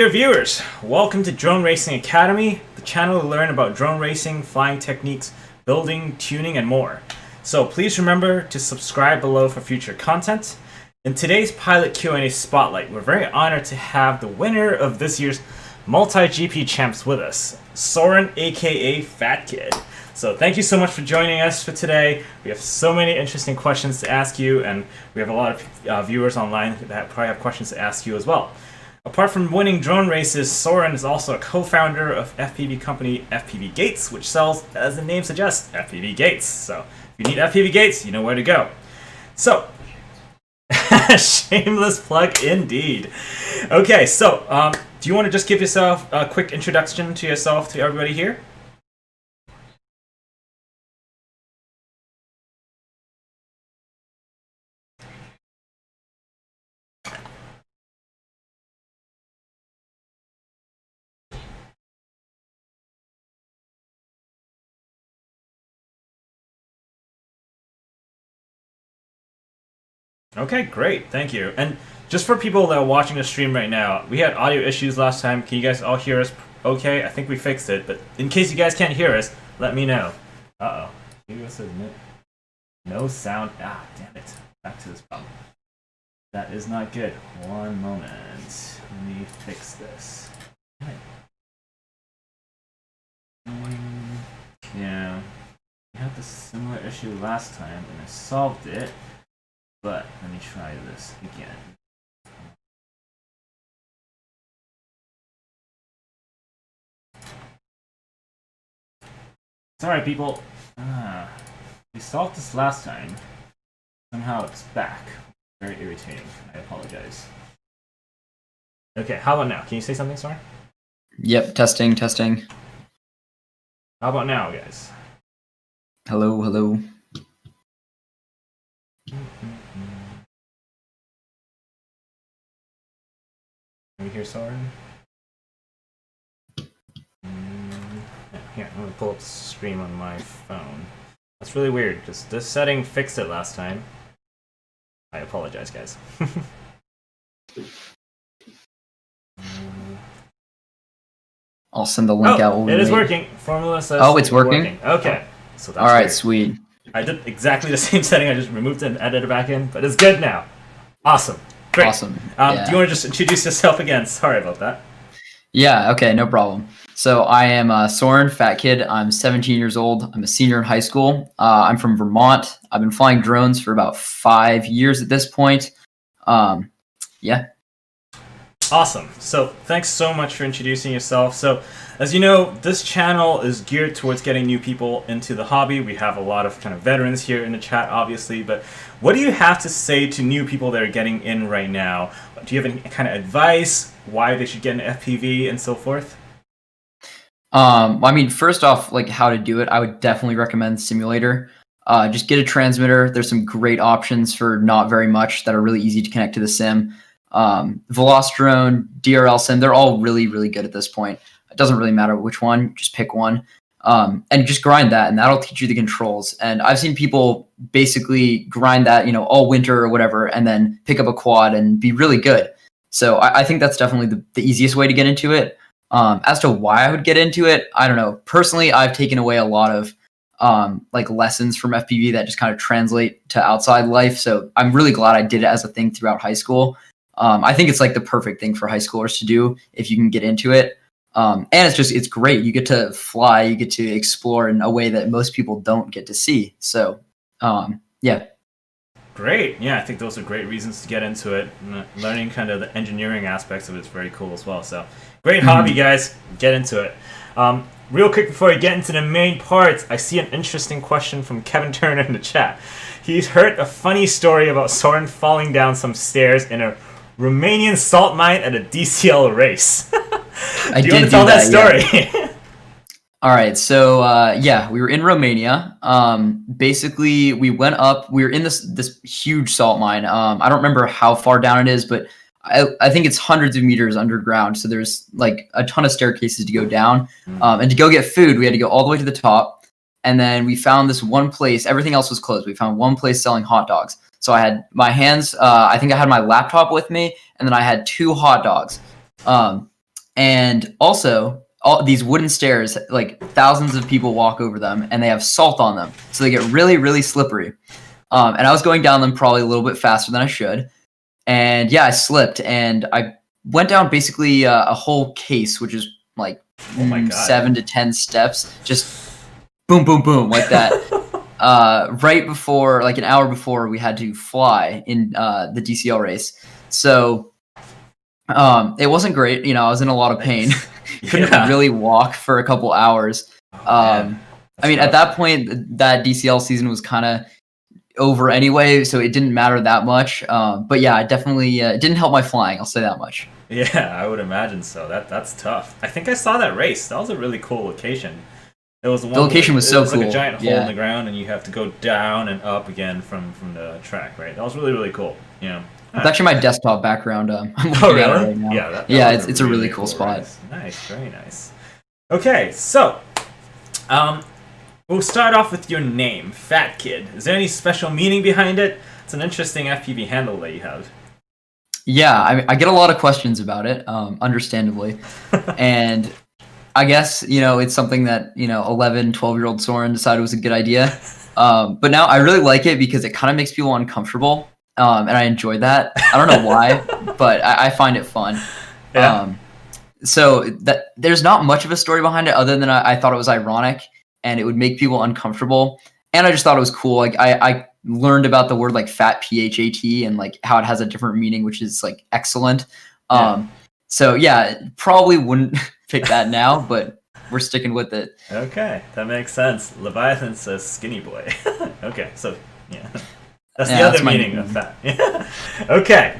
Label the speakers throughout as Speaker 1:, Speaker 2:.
Speaker 1: Dear viewers, welcome to Drone Racing Academy, the channel to learn about drone racing, flying techniques, building, tuning, and more. So please remember to subscribe below for future content. In today's Pilot Q&A Spotlight, we're very honored to have the winner of this year's Multigp Champs with us, Soren aka FhatKid. So thank you so much for joining us for today. We have so many interesting questions to ask you, and we have a lot of viewers online that probably have questions to ask you as well. Apart from winning drone races, Soren is also a co-founder of FPV company FPV Gates, which sells, as the name suggests, FPV Gates. So if you need FPV Gates, you know where to go. So, shameless plug indeed. Okay, so do you want to just give yourself a quick introduction to yourself to everybody here? Okay, great. Thank you. And just for people that are watching the stream right now, we had audio issues last time. Can you guys all hear us okay? I think we fixed it, but in case you guys can't hear us, let me know. Uh-oh. Maybe this is no sound. Ah, damn it. Back to this problem. That is not good. One moment. Let me fix this. Yeah. We had this similar issue last time, and I solved it. But let me try this again. Sorry, people. We solved this last time. Somehow it's back. Very irritating. I apologize. Okay, how about now? Can you say something, Soren?
Speaker 2: Yep, testing.
Speaker 1: How about now, guys?
Speaker 2: Hello.
Speaker 1: Can we hear Soren? Here, I'm gonna pull up the stream on my phone. That's really weird, because this setting fixed it last time. I apologize, guys.
Speaker 2: I'll send the link out.
Speaker 1: It is working. Formula says
Speaker 2: it's working?
Speaker 1: Okay. So that's
Speaker 2: Alright,
Speaker 1: weird.
Speaker 2: sweet.
Speaker 1: I did exactly the same setting. I just removed it and added it back in, but it's good now. Awesome. Great.
Speaker 2: Awesome.
Speaker 1: Do you want to just introduce yourself again? Sorry about that.
Speaker 2: Yeah, okay, no problem. So I am Soren, FhatKid. I'm 17 years old. I'm a senior in high school. I'm from Vermont. I've been flying drones for about 5 years at this point. Yeah.
Speaker 1: Awesome. So thanks so much for introducing yourself. So as you know, this channel is geared towards getting new people into the hobby. We have a lot of kind of veterans here in the chat, obviously, but what do you have to say to new people that are getting in right now? Do you have any kind of advice, why they should get into FPV and so forth?
Speaker 2: I mean, first off, like how to do it, I would definitely recommend simulator. Just get a transmitter. There's some great options for not very much that are really easy to connect to the sim. Velocirone, DRL sim, they're all really, really good at this point. It doesn't really matter which one, just pick one. And just grind that, and that'll teach you the controls. And I've seen people basically grind that, all winter or whatever, and then pick up a quad and be really good. So I think that's definitely the easiest way to get into it. As to why I would get into it, I don't know. Personally, I've taken away a lot of like lessons from FPV that just kind of translate to outside life. So I'm really glad I did it as a thing throughout high school. I think it's like the perfect thing for high schoolers to do if you can get into it. And it's great. You get to fly, you get to explore in a way that most people don't get to see. So, yeah.
Speaker 1: Great. Yeah, I think those are great reasons to get into it. Learning kind of the engineering aspects of it is very cool as well. So, great hobby, guys. Get into it. Real quick before I get into the main parts, I see an interesting question from Kevin Turner in the chat. He's heard a funny story about Soren falling down some stairs in a Romanian salt mine at a DCL race. Do you want to tell that story? Yeah.
Speaker 2: All right, so yeah, we were in Romania. Basically, we went up. We were in this huge salt mine. I don't remember how far down it is, but I think it's hundreds of meters underground. So there's like a ton of staircases to go down. And to go get food, we had to go all the way to the top. And then we found this one place. Everything else was closed. We found one place selling hot dogs. So I had my hands. I think I had my laptop with me, and then I had 2 hot dogs. And also, all these wooden stairs, like thousands of people walk over them, and they have salt on them, so they get really, really slippery. And I was going down them probably a little bit faster than I should, and yeah, I slipped, and I went down basically a whole case, which is like
Speaker 1: Oh my God.
Speaker 2: 7 to 10 steps, just boom, boom, boom, like that. Right before, like an hour before we had to fly in the DCL race. So it wasn't great. You know, I was in a lot of pain. Couldn't really walk for a couple hours. I mean, at that point, that DCL season was kind of over anyway, so it didn't matter that much. But yeah, it definitely it didn't help my flying. I'll say that much.
Speaker 1: Yeah, I would imagine so. That's tough. I think I saw that race. That was a really cool location. It was the
Speaker 2: location was so cool.
Speaker 1: Like a giant hole in the ground, and you have to go down and up again from the track, right? That was really, really cool. Yeah.
Speaker 2: It's actually my desktop background. I'm looking
Speaker 1: Oh, really?
Speaker 2: at it right now.
Speaker 1: Yeah,
Speaker 2: it's a really cool spot.
Speaker 1: Race. Nice, very nice. Okay, so we'll start off with your name, PhatKid. Is there any special meaning behind it? It's an interesting FPV handle that you have.
Speaker 2: Yeah, I get a lot of questions about it, understandably. And I guess, you know, it's something that, you know, 11, 12-year-old Soren decided was a good idea. But now I really like it because it kind of makes people uncomfortable. And I enjoy that. I don't know why, but I find it fun.
Speaker 1: Yeah.
Speaker 2: So that there's not much of a story behind it other than I thought it was ironic and it would make people uncomfortable. And I just thought it was cool. Like I learned about the word like fat, PHAT, and like how it has a different meaning, which is like excellent. So yeah, probably wouldn't pick that now, but we're sticking with it.
Speaker 1: Okay, that makes sense. Leviathan says skinny boy. Okay, so yeah. That's the other meaning of fat. Okay.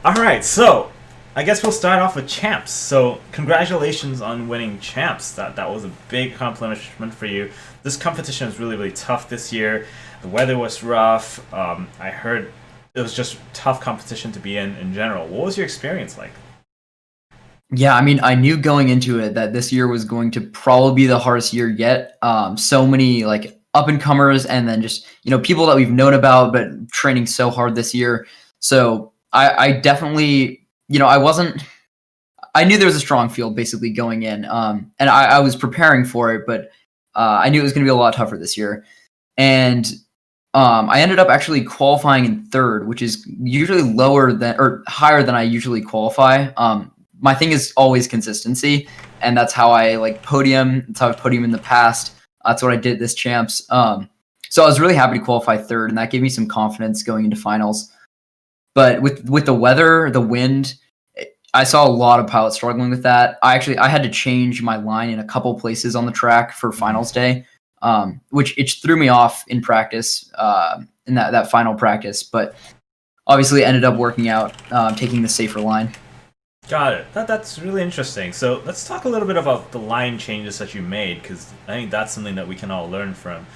Speaker 1: All right, so I guess we'll start off with Champs. So congratulations on winning Champs. That was a big accomplishment for you. This competition was really, really tough this year. The weather was rough. I heard it was just tough competition to be in general. What was your experience like?
Speaker 2: Yeah, I mean, I knew going into it that this year was going to probably be the hardest year yet. So many like up and comers, and then just, you know, people that we've known about but training so hard this year. So I definitely, you know, I knew there was a strong field basically going in, and I was preparing for it, but I knew it was going to be a lot tougher this year. And I ended up actually qualifying in third, which is usually lower than or higher than I usually qualify. My thing is always consistency, and that's how I like podium. That's how I've podiumed in the past. That's what I did this Champs. So I was really happy to qualify third, and that gave me some confidence going into finals. But with the weather, the wind, I saw a lot of pilots struggling with that. I had to change my line in a couple places on the track for finals day, which it threw me off in practice, in that final practice. But obviously, it ended up working out, taking the safer line.
Speaker 1: Got it. That's really interesting. So let's talk a little bit about the line changes that you made, because I think that's something that we can all learn from.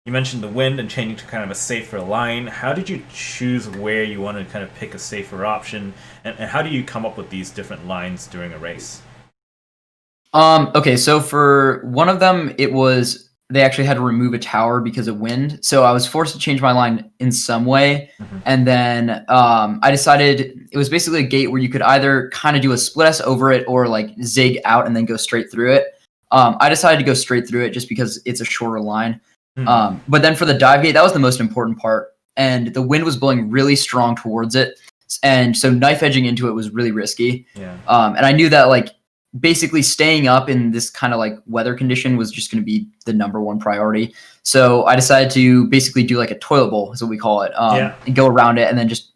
Speaker 1: You mentioned the wind and changing to kind of a safer line. How did you choose where you wanted to kind of pick a safer option, and how do you come up with these different lines during a race?
Speaker 2: Okay, so for one of them, it was they actually had to remove a tower because of wind. So I was forced to change my line in some way. Mm-hmm. And then I decided it was basically a gate where you could either kind of do a split S over it or like zig out and then go straight through it. I decided to go straight through it just because it's a shorter line. Mm-hmm. But then for the dive gate, that was the most important part. And the wind was blowing really strong towards it. And so knife edging into it was really risky. Yeah. And I knew that like basically staying up in this kind of like weather condition was just going to be the number one priority. So I decided to basically do like a toilet bowl is what we call it, and go around it and then just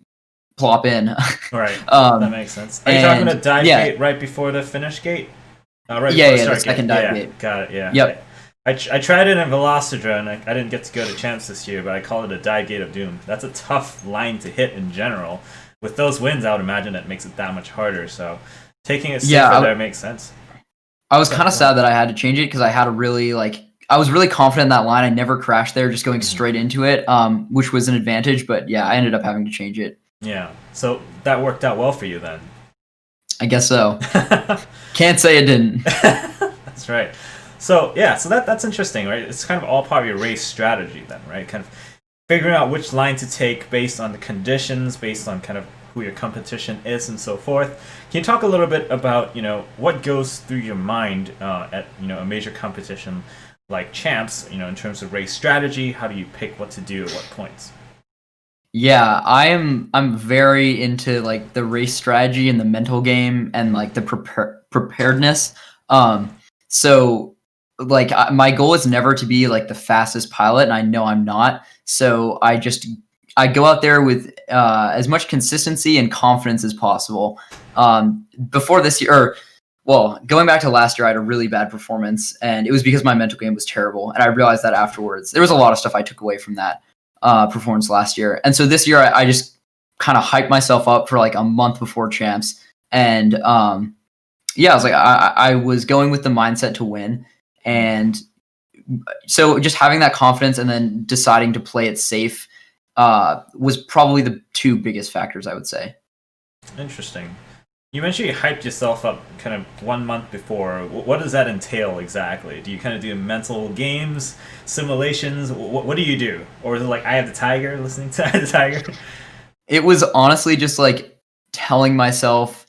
Speaker 2: plop in.
Speaker 1: Right. That makes sense. Are you talking a dive gate right before the finish gate? Right before the second
Speaker 2: dive gate.
Speaker 1: Got it. Yeah.
Speaker 2: Yep.
Speaker 1: I tried it in Velocitron. I didn't get to go to Champs this year, but I call it a dive gate of doom. That's a tough line to hit in general. With those winds, I would imagine that makes it that much harder. So taking it safer there makes sense.
Speaker 2: I was kind of sad that I had to change it because I had a really I was really confident in that line. I never crashed there, just going straight into it, which was an advantage. But yeah, I ended up having to change it.
Speaker 1: Yeah, so that worked out well for you then.
Speaker 2: I guess so. Can't say it didn't.
Speaker 1: That's right. So yeah, so that's interesting, right? It's kind of all part of your race strategy then, right? Kind of figuring out which line to take based on the conditions, based on kind of who your competition is, and so forth. Can you talk a little bit about, what goes through your mind at, a major competition like Champs, in terms of race strategy? How do you pick what to do at what points?
Speaker 2: Yeah, I'm very into like the race strategy and the mental game and like the preparedness. So like my goal is never to be like the fastest pilot, and I know I'm not. So I go out there with as much consistency and confidence as possible. Before this year, well, going back to last year, I had a really bad performance, and it was because my mental game was terrible. And I realized that afterwards. There was a lot of stuff I took away from that performance last year. And so this year, I just kind of hyped myself up for like a month before Champs. And yeah, I was like, I was going with the mindset to win. And so just having that confidence and then deciding to play it safe was probably the two biggest factors, I would say.
Speaker 1: Interesting. You mentioned you hyped yourself up kind of 1 month before. What does that entail exactly? Do you kind of do mental games, simulations? What do you do? Or is it like Eye of the Tiger, listening to Eye of the Tiger?
Speaker 2: It was honestly just like telling myself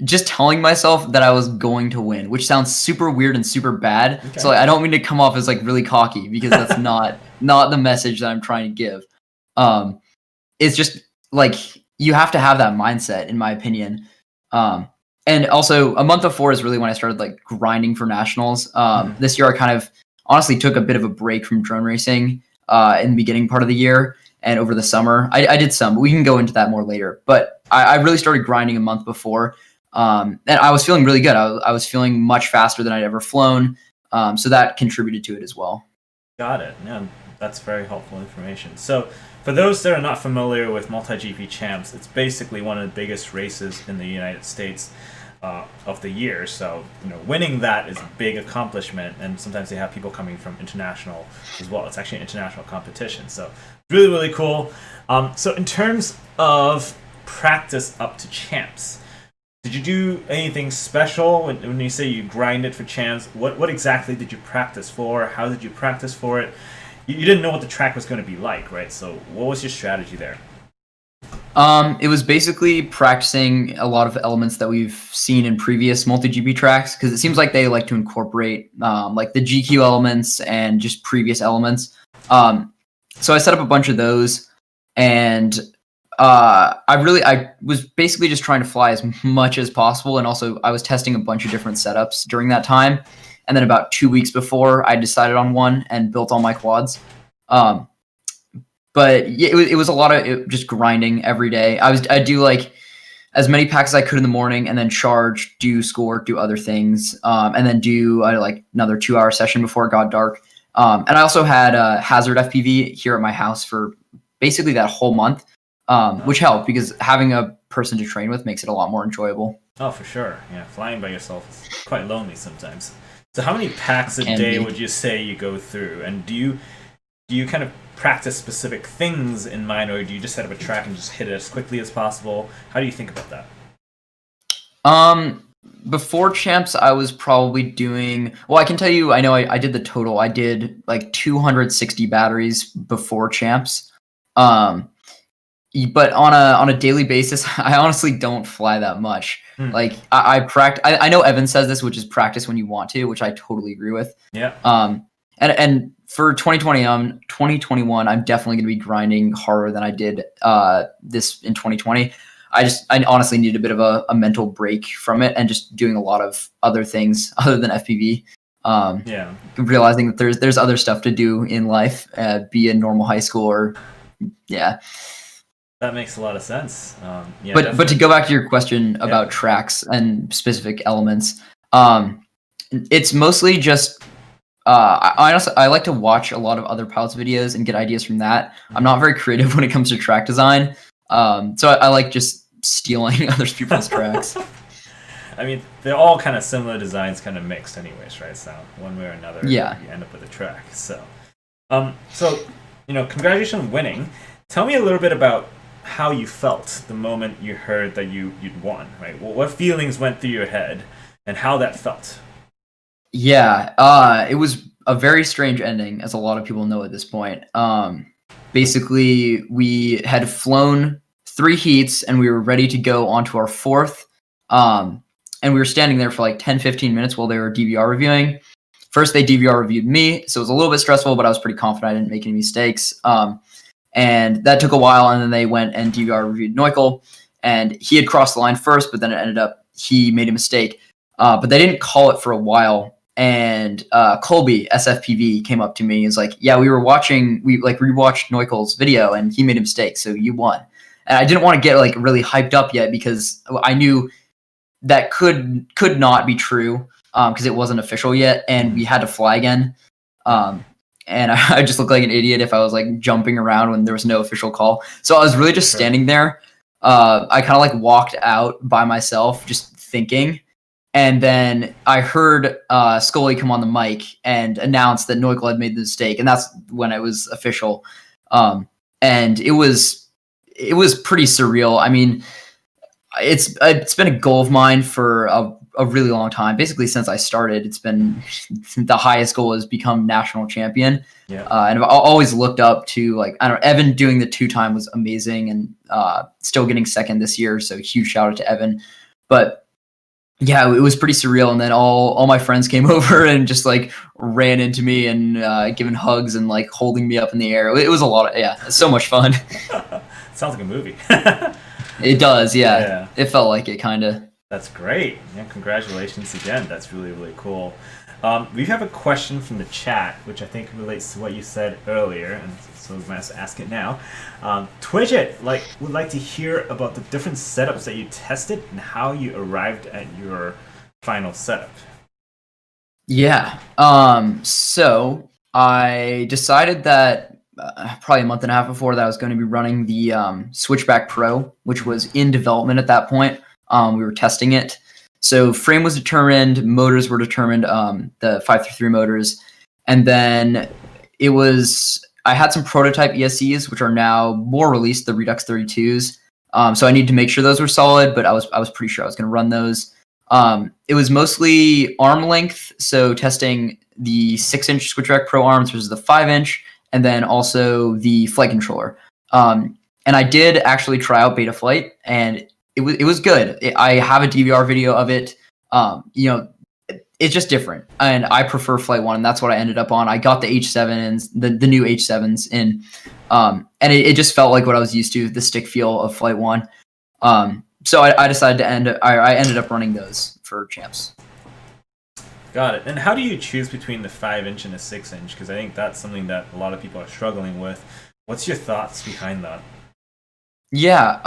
Speaker 2: that I was going to win, which sounds super weird and super bad. Okay. So like, I don't mean to come off as like really cocky, because that's not the message that I'm trying to give. It's just like you have to have that mindset, in my opinion. And also a month before is really when I started like grinding for nationals. This year I kind of honestly took a bit of a break from drone racing in the beginning part of the year, and over the summer I did some, but we can go into that more later. But I really started grinding a month before, and I was feeling really good. I was feeling much faster than I'd ever flown, so that contributed to it as well.
Speaker 1: Got it. Yeah, that's very helpful information. So for those that are not familiar with Multigp Champs, it's basically one of the biggest races in the United States of the year. So, winning that is a big accomplishment, and sometimes they have people coming from international as well. It's actually an international competition. So really, really cool. So in terms of practice up to Champs, did you do anything special when you say you grinded for Champs? What exactly did you practice for? How did you practice for it? You didn't know what the track was going to be like, right? So what was your strategy there?
Speaker 2: It was basically practicing a lot of elements that we've seen in previous multi-GP tracks, because it seems like they like to incorporate like the GQ elements and just previous elements. So I set up a bunch of those, and I was basically just trying to fly as much as possible, and also I was testing a bunch of different setups during that time. And then about 2 weeks before, I decided on one and built all my quads. But yeah, it was a lot of just grinding every day. I'd do like as many packs as I could in the morning, and then charge, do schoolwork, do other things, and then do like another 2-hour session before it got dark. And I also had a Hazard FPV here at my house for basically that whole month, which helped because having a person to train with makes it a lot more enjoyable.
Speaker 1: Oh, for sure. Yeah, flying by yourself is quite lonely sometimes. So how many packs a day would you say you go through? And do you kind of practice specific things in mind, or do you just set up a track and just hit it as quickly as possible? How do you think about that?
Speaker 2: Before Champs, I was probably doing, well, I can tell you, I know I did the total. I did like 260 batteries before Champs. But on a daily basis, I honestly don't fly that much. Like I practice. I know Evan says this, which is practice when you want to, which I totally agree with.
Speaker 1: Yeah.
Speaker 2: And for 2021, I'm definitely going to be grinding harder than I did this in 2020. I honestly need a bit of a mental break from it, and just doing a lot of other things other than FPV.
Speaker 1: Yeah.
Speaker 2: Realizing that there's other stuff to do in life, be in normal high school or yeah.
Speaker 1: That makes a lot of sense. Yeah,
Speaker 2: but to go back to your question about tracks and specific elements, it's mostly just I like to watch a lot of other pilots' videos and get ideas from that. I'm not very creative when it comes to track design, so I like just stealing other people's tracks.
Speaker 1: I mean, they're all kind of similar designs, kind of mixed, anyways, right? So one way or another, you end up with a track. So, congratulations on winning. Tell me a little bit about how you felt the moment you heard that you'd won, right? Well, what feelings went through your head and how that felt?
Speaker 2: Yeah, it was a very strange ending, as a lot of people know at this point. Basically, we had flown 3 heats, and we were ready to go on to our 4th. And we were standing there for like 10-15 minutes while they were DVR reviewing. First, they DVR reviewed me, so it was a little bit stressful, but I was pretty confident I didn't make any mistakes. And that took a while, and then they went and DVR reviewed Neukel, and he had crossed the line first, but then it ended up he made a mistake. But they didn't call it for a while, and Colby, SFPV, came up to me and was like, yeah, we rewatched Neukel's video, and he made a mistake, so you won. And I didn't want to get like really hyped up yet because I knew that could not be true because it wasn't official yet, and we had to fly again. And I just looked like an idiot if I was like jumping around when there was no official call. So I was really just standing there. I kind of like walked out by myself, just thinking. And then I heard Scully come on the mic and announce that Neukel had made the mistake, and that's when it was official. And it was pretty surreal. I mean, it's been a goal of mine for a really long time. Basically, since I started, it's been the highest goal has become national champion. Yeah. And I've always looked up to, like, I don't know, Evan doing the 2-time was amazing, and still getting second this year. So huge shout out to Evan. But yeah, it was pretty surreal. And then all my friends came over and just like ran into me and giving hugs and like holding me up in the air. It was a lot of, so much fun.
Speaker 1: Sounds like a movie.
Speaker 2: It does, yeah. It felt like it, kind of.
Speaker 1: That's great. Yeah, congratulations again. That's really, really cool. We have a question from the chat, which I think relates to what you said earlier, and so I'm going to ask it now. Twidget would like to hear about the different setups that you tested and how you arrived at your final setup.
Speaker 2: Yeah. So I decided that probably a month and a half before that I was going to be running the Switchback Pro, which was in development at that point. We were testing it. So frame was determined, motors were determined, the 533 motors. And then I had some prototype ESCs, which are now more released, the Redux 32s. So I needed to make sure those were solid, but I was pretty sure I was going to run those. It was mostly arm length, so testing the 6-inch Switchback Pro arms versus the 5-inch, and then also the flight controller. And I did actually try out Betaflight, and it was good. I have a DVR video of it. It's just different, and I prefer Flight 1, and that's what I ended up on. I got the H7 and the new H7s in, and it just felt like what I was used to, the stick feel of Flight 1. So I decided to I ended up running those for Champs.
Speaker 1: Got it. And how do you choose between the 5-inch and the 6-inch? Because I think that's something that a lot of people are struggling with. What's your thoughts behind that?
Speaker 2: Yeah,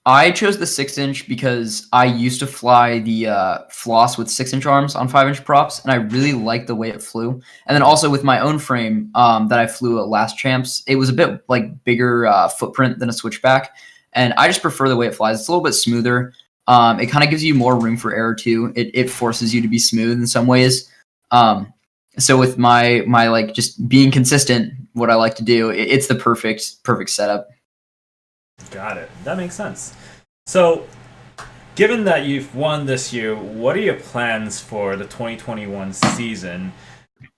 Speaker 2: I chose the 6-inch because I used to fly the Floss with 6-inch arms on 5-inch props, and I really liked the way it flew. And then also with my own frame that I flew at last Champs, it was a bit like bigger footprint than a Switchback, and I just prefer the way it flies. It's a little bit smoother. It kind of gives you more room for error too. It forces you to be smooth in some ways. So with my like just being consistent, what I like to do, it's the perfect setup.
Speaker 1: Got it. That makes sense. So, given that you've won this year, what are your plans for the 2021 season?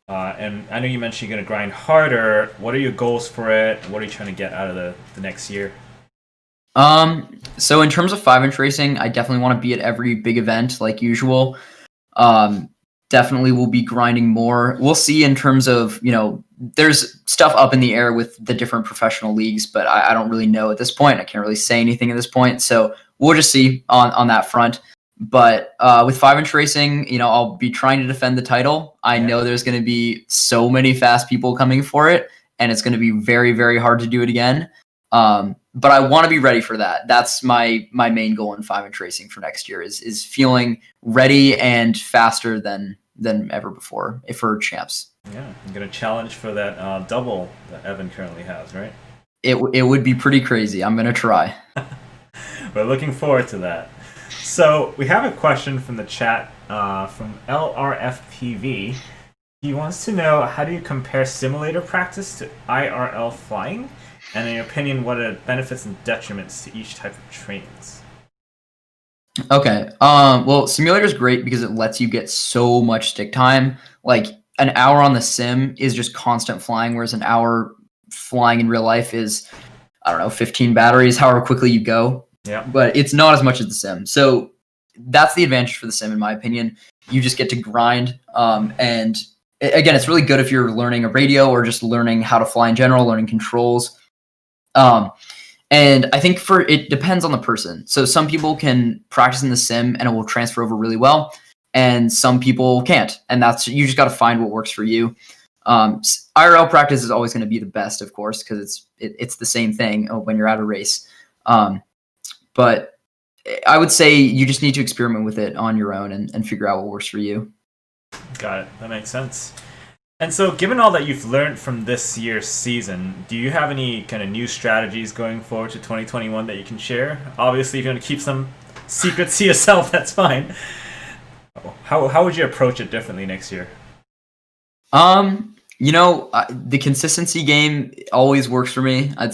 Speaker 1: And I know you mentioned you're going to grind harder. What are your goals for it? What are you trying to get out of the next year?
Speaker 2: So in terms of 5-inch racing, I definitely want to be at every big event like usual. Definitely will be grinding more. We'll see in terms of, there's stuff up in the air with the different professional leagues, but I don't really know at this point. I can't really say anything at this point. So we'll just see on that front. But with 5-inch racing, I'll be trying to defend the title. I know there's going to be so many fast people coming for it, and it's going to be very, very hard to do it again. But I want to be ready for that. That's my main goal in 5-inch racing for next year is feeling ready and faster than ever before for Champs.
Speaker 1: Yeah, I'm going to challenge for that double that Evan currently has, right?
Speaker 2: It would be pretty crazy. I'm going to try.
Speaker 1: We're looking forward to that. So we have a question from the chat from LRFPV. He wants to know, how do you compare simulator practice to IRL flying? And in your opinion, what are the benefits and detriments to each type of trainings?
Speaker 2: Okay. Well, simulator is great because it lets you get so much stick time. Like an hour on the sim is just constant flying, whereas an hour flying in real life is I don't know, 15 batteries, however quickly you go.
Speaker 1: Yeah.
Speaker 2: But it's not as much as the sim. So that's the advantage for the sim, in my opinion. You just get to grind. And again, it's really good if you're learning a radio or just learning how to fly in general, learning controls. And I think it depends on the person. So some people can practice in the sim and it will transfer over really well. And some people can't. And you just got to find what works for you. IRL practice is always going to be the best, of course, because it's the same thing when you're at a race. But I would say you just need to experiment with it on your own and figure out what works for you.
Speaker 1: Got it. That makes sense. And so, given all that you've learned from this year's season, do you have any kind of new strategies going forward to 2021 that you can share? Obviously, if you want to keep some secrets to yourself, that's fine. How would you approach it differently next year?
Speaker 2: The consistency game always works for me. I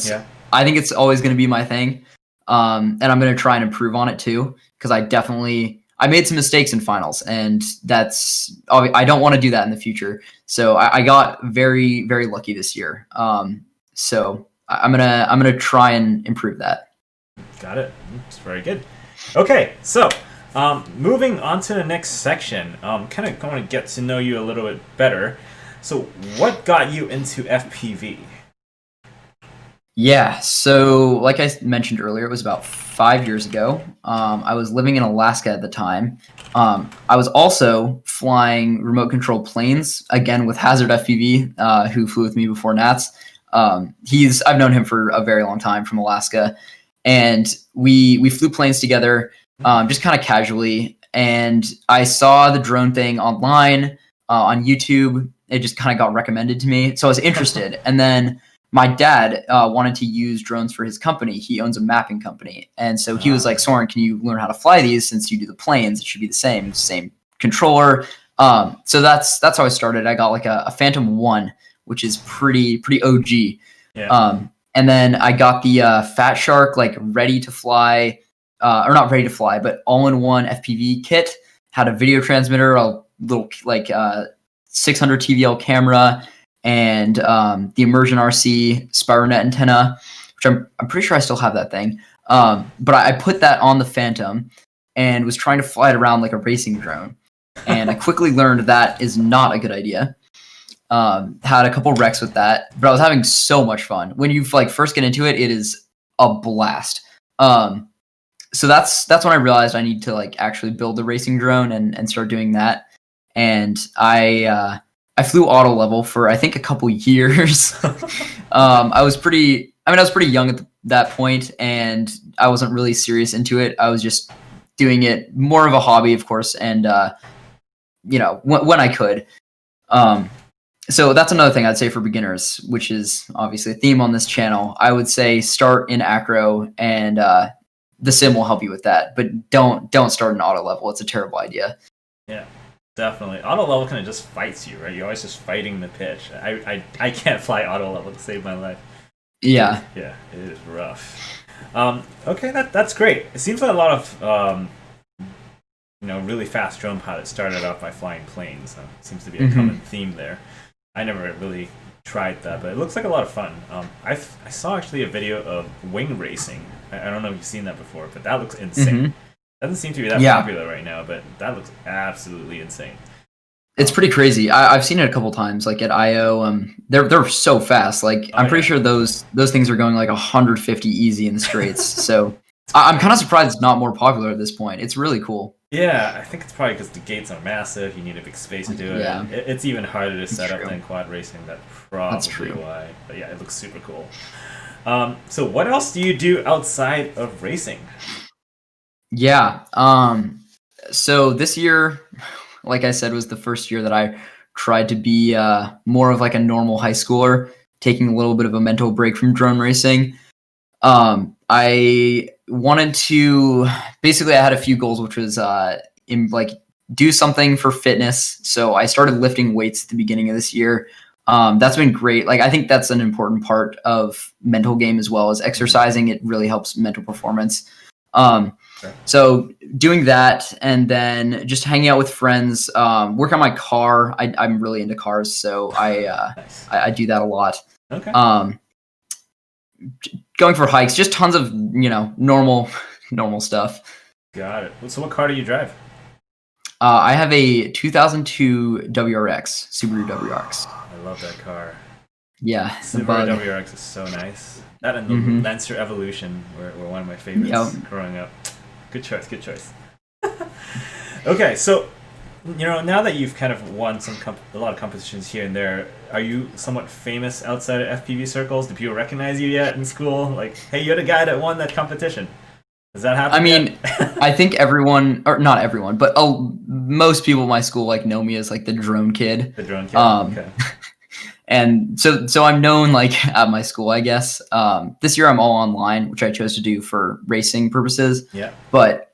Speaker 2: think it's always going to be my thing. And I'm going to try and improve on it too, because I made some mistakes in finals, and I don't want to do that in the future. So I got very, very lucky this year. So I'm gonna try and improve that.
Speaker 1: Got it. It's very good. Okay, so moving on to the next section. Kind of want to get to know you a little bit better. So, what got you into FPV?
Speaker 2: Yeah, so like I mentioned earlier, it was about 5 years ago. I was living in Alaska at the time. I was also flying remote controlled planes, again with Hazard FPV, who flew with me before Nats. I've known him for a very long time from Alaska, and we flew planes together, just kind of casually. And I saw the drone thing online on YouTube. It just kind of got recommended to me, so I was interested. And then my dad wanted to use drones for his company. He owns a mapping company. And so he was like, Soren, can you learn how to fly these? Since you do the planes, it should be the same controller. So that's how I started. I got like a Phantom 1, which is pretty OG. Yeah. And then I got the Fat Shark, like ready to fly, or not ready to fly, but all-in-one FPV kit. Had a video transmitter, a little like 600 TVL camera, and the Immersion RC SpiroNet antenna, which I'm pretty sure I still have that thing. But I put that on the Phantom and was trying to fly it around like a racing drone. And I quickly learned that is not a good idea. Had a couple wrecks with that, but I was having so much fun. When you first get into it, it is a blast. So that's when I realized I need to actually build a racing drone and start doing that. And I flew auto level for I think a couple years. I was pretty young at that point, and I wasn't really serious into it. I was just doing it more of a hobby, of course, and when I could. So that's another thing I'd say for beginners, which is obviously a theme on this channel. I would say start in acro, and the sim will help you with that. But don't start in auto level. It's a terrible idea.
Speaker 1: Yeah. Definitely. Auto level kind of just fights you, right? You're always just fighting the pitch. I can't fly auto level to save my life.
Speaker 2: Yeah.
Speaker 1: Yeah, it is rough. Okay, that's great. It seems like a lot of really fast drone pilots started off by flying planes. Seems to be a common theme there. I never really tried that, but it looks like a lot of fun. I saw actually a video of wing racing. I don't know if you've seen that before, but that looks insane. Doesn't seem to be that popular right now, but that looks absolutely insane.
Speaker 2: It's pretty crazy. I've seen it a couple times, like at I/O. They're so fast. I'm pretty sure those things are going like 150 easy in the straights. So I'm kind of surprised it's not more popular at this point. It's really cool.
Speaker 1: Yeah, I think it's probably because the gates are massive. You need a big space to do it.
Speaker 2: Yeah.
Speaker 1: It's even harder to set up than quad racing. That's probably
Speaker 2: true.
Speaker 1: Why. But yeah, it looks super cool. So what else do you do outside of racing?
Speaker 2: Yeah. So this year, like I said, was the first year that I tried to be more of like a normal high schooler, taking a little bit of a mental break from drone racing. I wanted to basically I had a few goals, which was do something for fitness. So I started lifting weights at the beginning of this year. That's been great. I think that's an important part of mental game as well as exercising. It really helps mental performance. So doing that, and then just hanging out with friends, work on my car. I'm really into cars, so I do that a lot.
Speaker 1: Okay.
Speaker 2: going for hikes, just tons of normal stuff.
Speaker 1: Got it. So what car do you drive?
Speaker 2: I have a 2002 WRX, Subaru WRX.
Speaker 1: I love that car.
Speaker 2: Yeah,
Speaker 1: Subaru WRX is so nice. That and the Lancer Evolution were one of my favorites growing up. Good choice, good choice. Okay, so now that you've kind of won a lot of competitions here and there, are you somewhat famous outside of FPV circles? Do people recognize you yet in school? Like, hey, you're the guy that won that competition. Does that happen?
Speaker 2: I mean, I think everyone, or not everyone, but most people in my school know me as the drone kid.
Speaker 1: The drone kid. Okay.
Speaker 2: And so I'm known at my school, I guess. This year I'm all online, which I chose to do for racing purposes.
Speaker 1: Yeah.
Speaker 2: But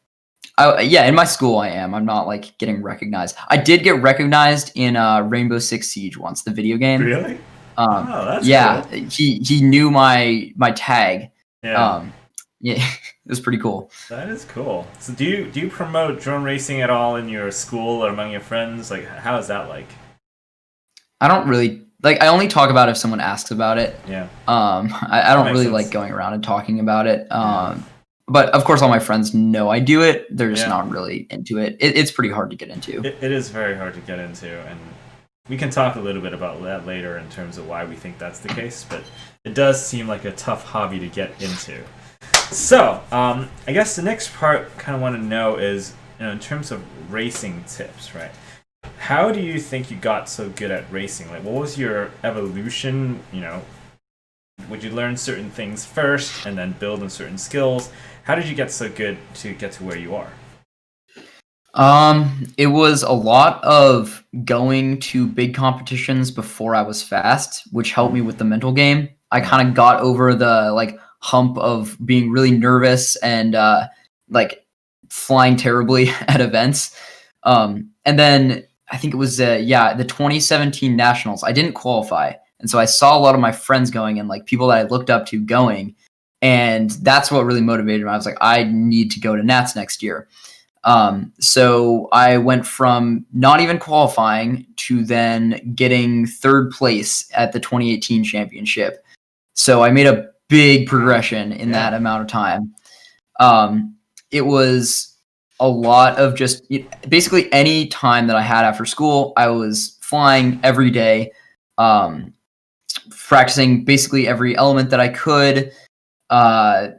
Speaker 2: in my school I am. I'm not getting recognized. I did get recognized in Rainbow Six Siege once, the video game.
Speaker 1: Really? Oh, that's cool.
Speaker 2: He knew my tag.
Speaker 1: Yeah.
Speaker 2: Yeah, it was pretty cool.
Speaker 1: That is cool. So do you promote drone racing at all in your school or among your friends? How is that like?
Speaker 2: I don't really I only talk about it if someone asks about it.
Speaker 1: Yeah.
Speaker 2: I don't really like going around and talking about it. But of course all my friends know I do it. They're just not really into it. It's pretty hard to get into.
Speaker 1: It is very hard to get into, and we can talk a little bit about that later in terms of why we think that's the case, but it does seem like a tough hobby to get into. So, I guess the next part I kind of want to know is, in terms of racing tips, right? How do you think you got so good at racing? What was your evolution? Would you learn certain things first and then build on certain skills? How did you get so good to get to where you are?
Speaker 2: It was a lot of going to big competitions before I was fast, which helped me with the mental game. I kind of got over the hump of being really nervous and flying terribly at events. And then I think it was the 2017 Nationals. I didn't qualify, and so I saw a lot of my friends going and people that I looked up to going, and that's what really motivated me. I was like, I need to go to Nats next year. So I went from not even qualifying to then getting third place at the 2018 championship. So I made a big progression in that amount of time. It was a lot of just basically any time that I had after school, I was flying every day, practicing basically every element that I could. I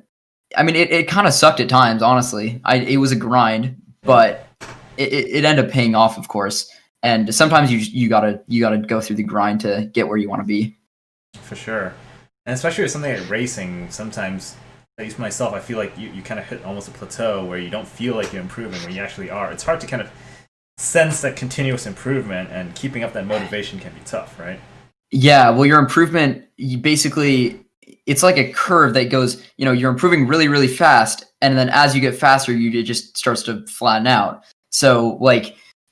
Speaker 2: mean, it kind of sucked at times, honestly. It was a grind, but it ended up paying off, of course. And sometimes you gotta go through the grind to get where you want to be.
Speaker 1: For sure. And especially with something like racing, sometimes, at least myself, I feel like you kind of hit almost a plateau where you don't feel like you're improving when you actually are. It's hard to kind of sense that continuous improvement, and keeping up that motivation can be tough, right? Yeah,
Speaker 2: well, your improvement, it's like a curve that goes, you're improving really, really fast, and then as you get faster, it just starts to flatten out. So,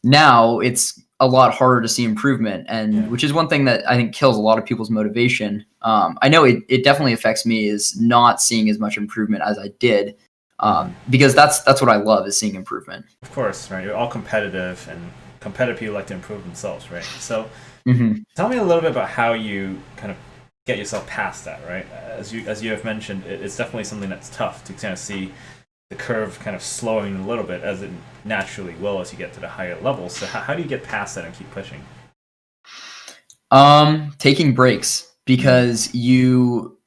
Speaker 2: now it's a lot harder to see improvement, and which is one thing that I think kills a lot of people's motivation. I know it definitely affects me, is not seeing as much improvement as I did, because that's what I love, is seeing improvement.
Speaker 1: Of course, right? You're all competitive, and competitive people like to improve themselves, right? So tell me a little bit about how you kind of get yourself past that, right? As you have mentioned, it's definitely something that's tough to kind of see the curve kind of slowing a little bit, as it naturally will as you get to the higher levels. So how do you get past that and keep pushing?
Speaker 2: Taking breaks, because you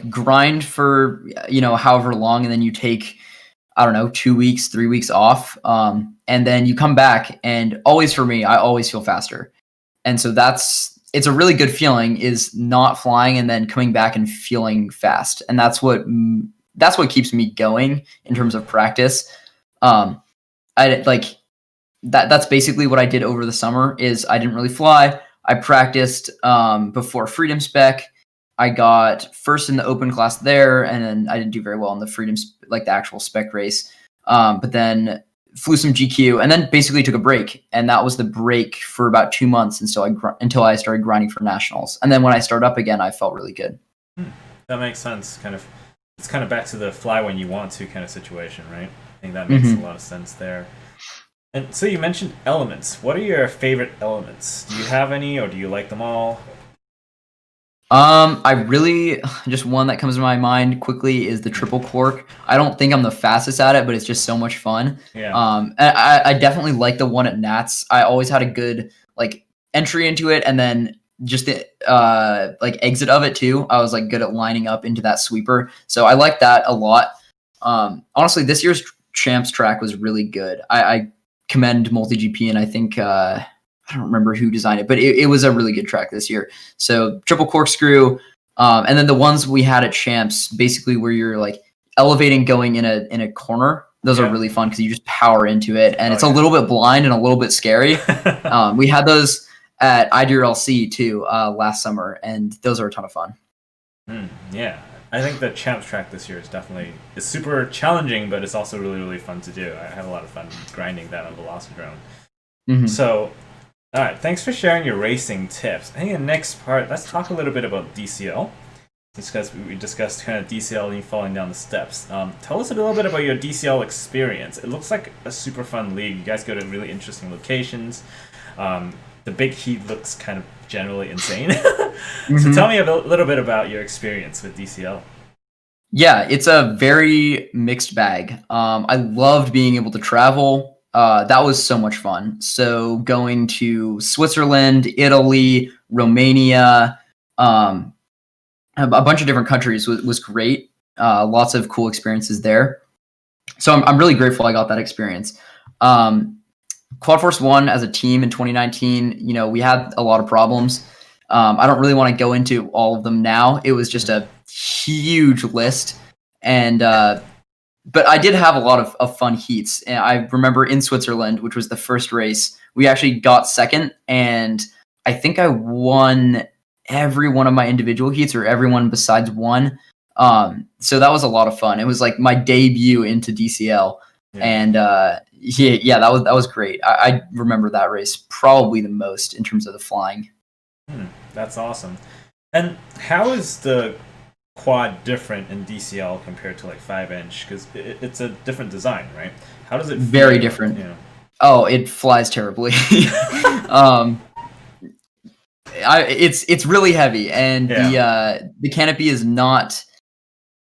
Speaker 2: grind for however long, and then you take, I don't know, 2 weeks, 3 weeks off, and then you come back, and always for me, I always feel faster. And so it's a really good feeling, is not flying and then coming back and feeling fast. And that's what keeps me going in terms of practice. That's basically what I did over the summer. Is I didn't really fly. I practiced before Freedom Spec. I got first in the open class there, and then I didn't do very well in the Freedom, the actual Spec race. But then flew some GQ, and then basically took a break. And that was the break for about 2 months until I started grinding for nationals. And then when I started up again, I felt really good.
Speaker 1: That makes sense. It's kind of back to the fly when you want to kind of situation, right? I think that makes a lot of sense there. And so you mentioned elements. What are your favorite elements? Do you have any, or do you like them all?
Speaker 2: I really just one that comes to my mind quickly is the triple cork. I don't think I'm the fastest at it, but it's just so much fun.
Speaker 1: Yeah.
Speaker 2: I definitely like the one at Nats. I always had a good like entry into it, and then just the like exit of it too. I was like good at lining up into that sweeper, so I like that a lot. Honestly, this year's Champs track was really good. I commend Multigp, and I think I don't remember who designed it, but it was a really good track this year. So triple corkscrew, and then the ones we had at Champs, basically where you're like elevating going in a corner. Those are really fun because you just power into it, and it's a little bit blind and a little bit scary. We had those at IDRLC too last summer, and those are a ton of fun.
Speaker 1: Yeah, I think the Champs track this year is super challenging, but it's also really fun to do. I had a lot of fun grinding that on Velocidrone. So, all right, thanks for sharing your racing tips. I think in the next part, let's talk a little bit about DCL. We discussed kind of DCL and you falling down the steps. Tell us a little bit about your DCL experience. It looks like a super fun league. You guys go to really interesting locations. The big heat looks kind of generally insane. So tell me a little bit about your experience with DCL.
Speaker 2: Yeah, it's a very mixed bag. I loved being able to travel. That was so much fun. So going to Switzerland, Italy, Romania, a bunch of different countries was great. Lots of cool experiences there. So I'm really grateful I got that experience. Quad Force 1 as a team in 2019, we had a lot of problems. I don't really want to go into all of them now. It was just a huge list. And but I did have a lot of fun heats. And I remember in Switzerland, which was the first race, we actually got second. And I think I won every one of my individual heats, or everyone besides one. So that was a lot of fun. It was like my debut into DCL. Yeah. And that was great. I remember that race probably the most in terms of the flying.
Speaker 1: That's awesome. And how is the quad different in DCL compared to like 5-inch? Because it's a different design, right? How does it feel?
Speaker 2: Very different. Oh, it flies terribly. It's really heavy, and the canopy is not.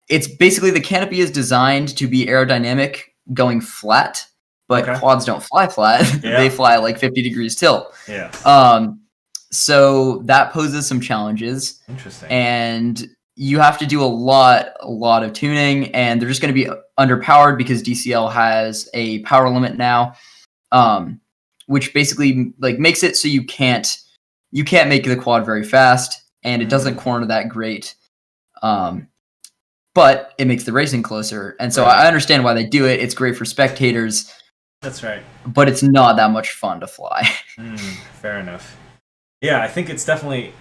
Speaker 2: It's basically the canopy is designed to be aerodynamic going flat, but quads don't fly flat. They fly like 50 degrees tilt. So that poses some challenges.
Speaker 1: Interesting.
Speaker 2: And you have to do a lot of tuning, and they're just going to be underpowered because DCL has a power limit now, which basically like makes it so you can't make the quad very fast, and it doesn't corner that great. But it makes the racing closer, and so I understand why they do it. It's great for spectators.
Speaker 1: That's right.
Speaker 2: But it's not that much fun to fly.
Speaker 1: Fair enough. Yeah, I think it's definitely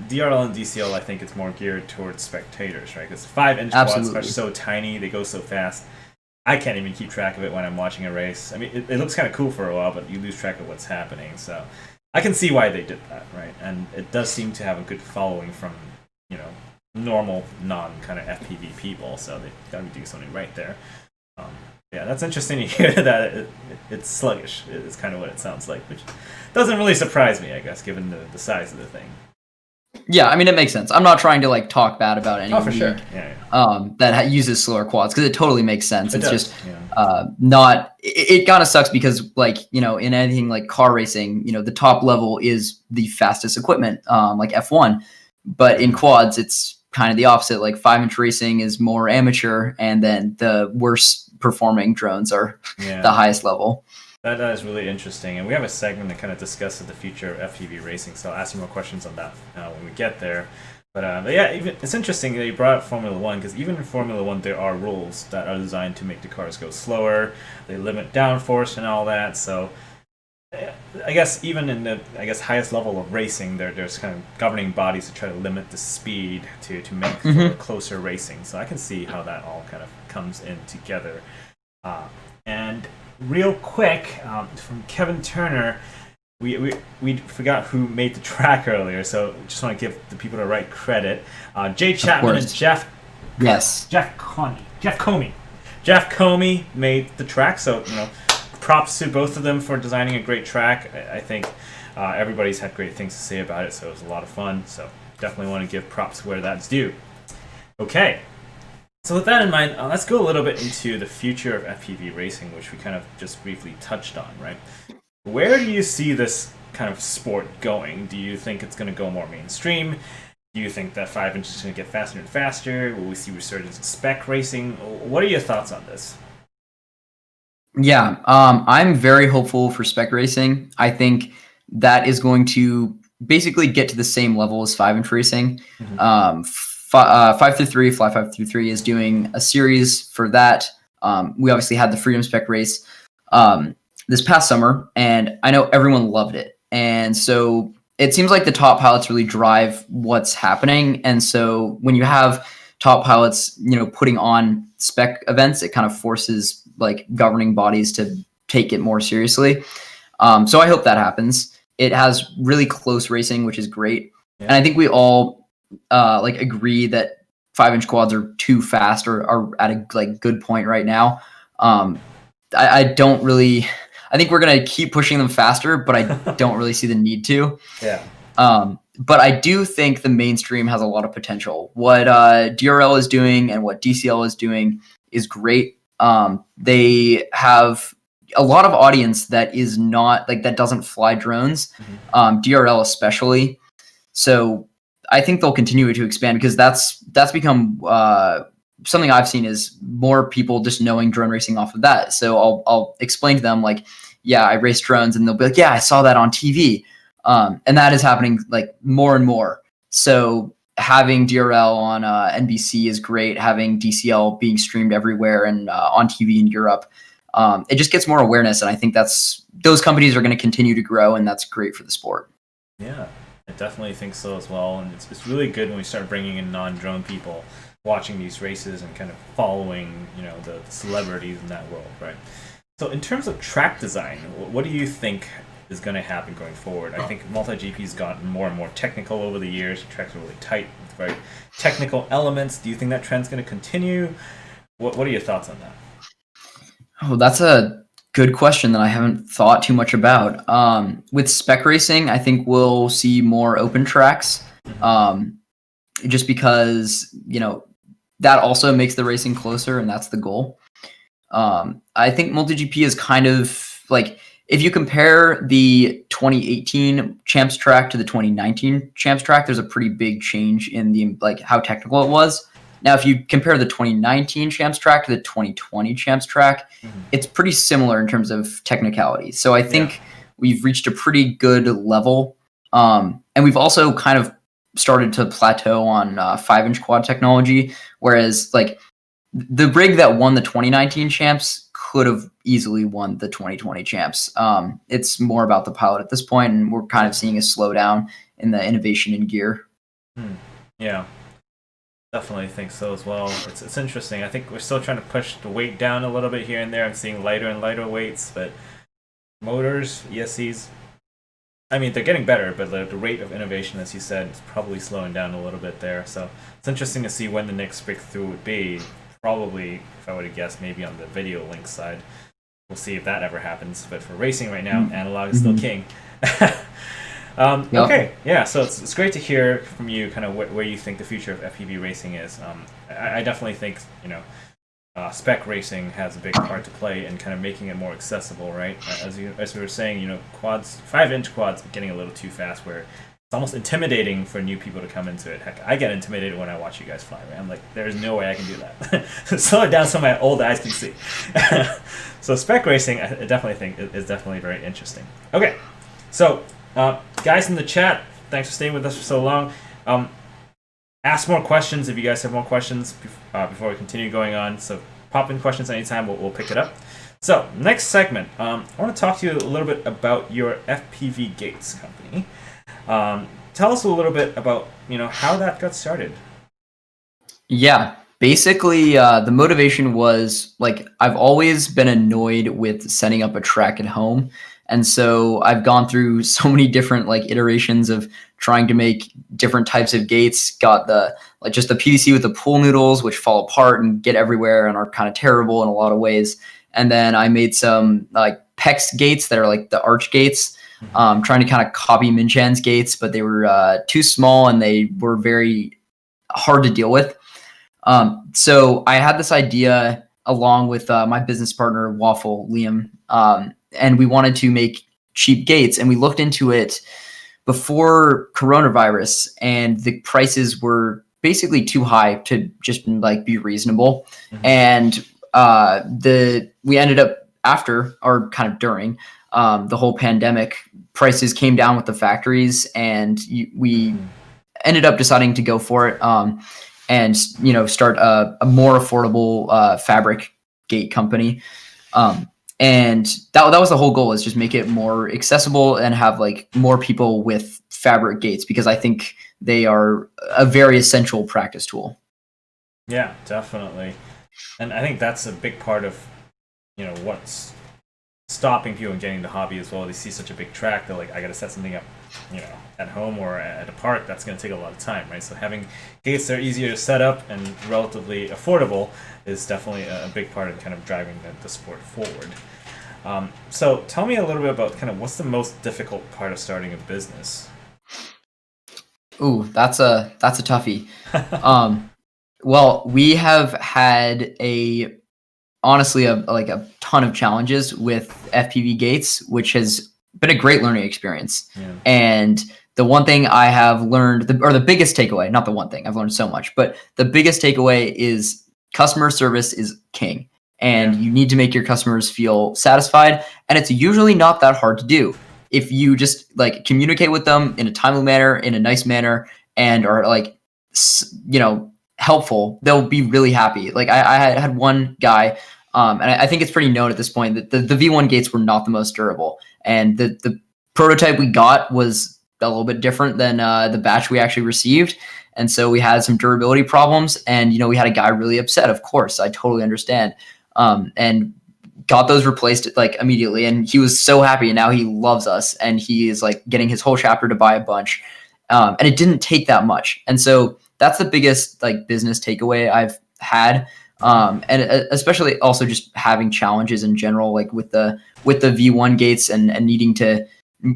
Speaker 1: DRL and DCL. I think it's more geared towards spectators, right? Because 5-inch quads are so tiny, they go so fast. I can't even keep track of it when I'm watching a race. I mean, it looks kind of cool for a while, but you lose track of what's happening. So I can see why they did that, right? And it does seem to have a good following from, normal, non-kind of FPV people. So they got to be doing something right there. Yeah, that's interesting to hear that it's sluggish. It's kind of what it sounds like, which doesn't really surprise me, I guess, given the size of the thing.
Speaker 2: Yeah, I mean, it makes sense. I'm not trying to like talk bad about any
Speaker 1: for sure.
Speaker 2: That uses slower quads, because it totally makes sense. It's just not. It kind of sucks because in anything like car racing, the top level is the fastest equipment, like F1, but in quads it's kind of the opposite. Like 5-inch racing is more amateur, and then the worst performing drones are the highest level.
Speaker 1: That is really interesting, and we have a segment that kind of discusses the future of FPV racing, so I'll ask you more questions on that when we get there. But yeah, it's interesting that you brought up Formula 1, because even in Formula 1 there are rules that are designed to make the cars go slower. They limit downforce and all that, so I guess even in the highest level of racing, there's kind of governing bodies to try to limit the speed to make for closer racing. So I can see how that all kind of comes in together. And real quick, from Kevin Turner, we forgot who made the track earlier, so just want to give the people the right credit. Jay Chapman and Jeff Comey made the track, so props to both of them for designing a great track. I think everybody's had great things to say about it, so it was a lot of fun. So definitely want to give props where that's due. Okay, so with that in mind, let's go a little bit into the future of FPV racing, which we kind of just briefly touched on, right? Where do you see this kind of sport going? Do you think it's going to go more mainstream? Do you think that 5-inch is going to get faster and faster? Will we see resurgence of spec racing? What are your thoughts on this?
Speaker 2: Yeah, I'm very hopeful for spec racing. I think that is going to basically get to the same level as 5-inch racing. 5-3, Fly 5-3 is doing a series for that. We obviously had the Freedom Spec race this past summer, and I know everyone loved it. And so it seems like the top pilots really drive what's happening. And so when you have top pilots, putting on spec events, it kind of forces like governing bodies to take it more seriously. So I hope that happens. It has really close racing, which is great. Yeah. And I think we all agree that 5-inch quads are too fast or are at a good point right now. I don't really. I think we're gonna keep pushing them faster, but I don't really see the need to.
Speaker 1: Yeah.
Speaker 2: But I do think the mainstream has a lot of potential. What DRL is doing and what DCL is doing is great. They have a lot of audience that is not that doesn't fly drones, DRL especially. So I think they'll continue to expand because that's become something I've seen is more people just knowing drone racing off of that. So I'll explain to them yeah, I race drones, and they'll be like, yeah, I saw that on TV. And that is happening more and more. So having DRL on NBC is great. Having DCL being streamed everywhere and on TV in Europe, it just gets more awareness. And I think those companies are going to continue to grow, and that's great for the sport.
Speaker 1: Yeah, I definitely think so as well. And it's really good when we start bringing in non-drone people watching these races and kind of following, the celebrities in that world, right? So in terms of track design, what do you think is going to happen going forward? I think Multigp's gotten more and more technical over the years. The tracks are really tight with very technical elements. Do you think that trend's going to continue? What are your thoughts on that?
Speaker 2: Oh, that's a good question that I haven't thought too much about. With spec racing, I think we'll see more open tracks, just because, that also makes the racing closer, and that's the goal. I think Multigp is kind of if you compare the 2018 Champs track to the 2019 Champs track, there's a pretty big change in the how technical it was. Now, if you compare the 2019 Champs track to the 2020 Champs track, it's pretty similar in terms of technicality. So I think we've reached a pretty good level, and we've also kind of started to plateau on 5-inch quad technology, whereas the rig that won the 2019 Champs could have easily won the 2020 Champs. It's more about the pilot at this point, and we're kind of seeing a slowdown in the innovation in gear.
Speaker 1: Yeah, definitely think so as well. It's interesting. I think we're still trying to push the weight down a little bit here and there. I'm seeing lighter and lighter weights, but motors, ESCs, I mean, they're getting better, but the rate of innovation, as you said, is probably slowing down a little bit there. So it's interesting to see when the next breakthrough would be. Probably, if I were to guess, maybe on the video link side. We'll see if that ever happens. But for racing right now, analog is still king. Okay, yeah, so it's great to hear from you kind of where you think the future of FPV racing is. I definitely think, spec racing has a big part to play in kind of making it more accessible, right? As we were saying, quads, 5-inch quads getting a little too fast where it's almost intimidating for new people to come into it. Heck, I get intimidated when I watch you guys fly, right? I'm like, there's no way I can do that. Slow it down so my old eyes can see. So spec racing, I definitely think is definitely very interesting. Okay, so guys in the chat, thanks for staying with us for so long. Ask more questions if you guys have more questions before we continue going on. So pop in questions anytime, we'll pick it up. So next segment, I want to talk to you a little bit about your FPV Gates company. Tell us a little bit about how that got started.
Speaker 2: Yeah, basically the motivation was I've always been annoyed with setting up a track at home, and so I've gone through so many different iterations of trying to make different types of gates. Got the just the PVC with the pool noodles, which fall apart and get everywhere and are kind of terrible in a lot of ways. And then I made some PEX gates that are the arch gates. trying to kind of copy Minchan's gates, but they were too small and they were very hard to deal with. So I had this idea along with my business partner, Waffle Liam, and we wanted to make cheap gates, and we looked into it before coronavirus, and the prices were basically too high to just like be reasonable. And we ended up after, or kind of during, the whole pandemic, prices came down with the factories, and we ended up deciding to go for it, and start a more affordable fabric gate company. And that was the whole goal, is just make it more accessible and have like more people with fabric gates, because I think they are a very essential practice tool.
Speaker 1: Yeah, definitely. And I think that's a big part of, what's stopping people from getting into hobby as well. They see such a big track, they're like, I got to set something up, at home or at a park. That's going to take a lot of time, right? So having gates that are easier to set up and relatively affordable is definitely a big part of kind of driving the sport forward. So tell me a little bit about kind of what's the most difficult part of starting a business?
Speaker 2: Ooh, that's a toughie. Well, we have had honestly a ton of challenges with FPV Gates, which has been a great learning experience. Yeah. And the one thing I have learned, or the biggest takeaway, not the one thing, I've learned so much, but the biggest takeaway is customer service is king. And you need to make your customers feel satisfied. And it's usually not that hard to do. If you just like communicate with them in a timely manner, in a nice manner, and are like, helpful, they'll be really happy. Like I had one guy, and I think it's pretty known at this point that the V1 gates were not the most durable. And the prototype we got was a little bit different than the batch we actually received. And so we had some durability problems, and, we had a guy really upset. Of course, I totally understand. And got those replaced like immediately. And he was so happy, and now he loves us, and he is like getting his whole chapter to buy a bunch. And it didn't take that much. And so that's the biggest like business takeaway I've had. And especially also just having challenges in general, like with the V1 gates and needing to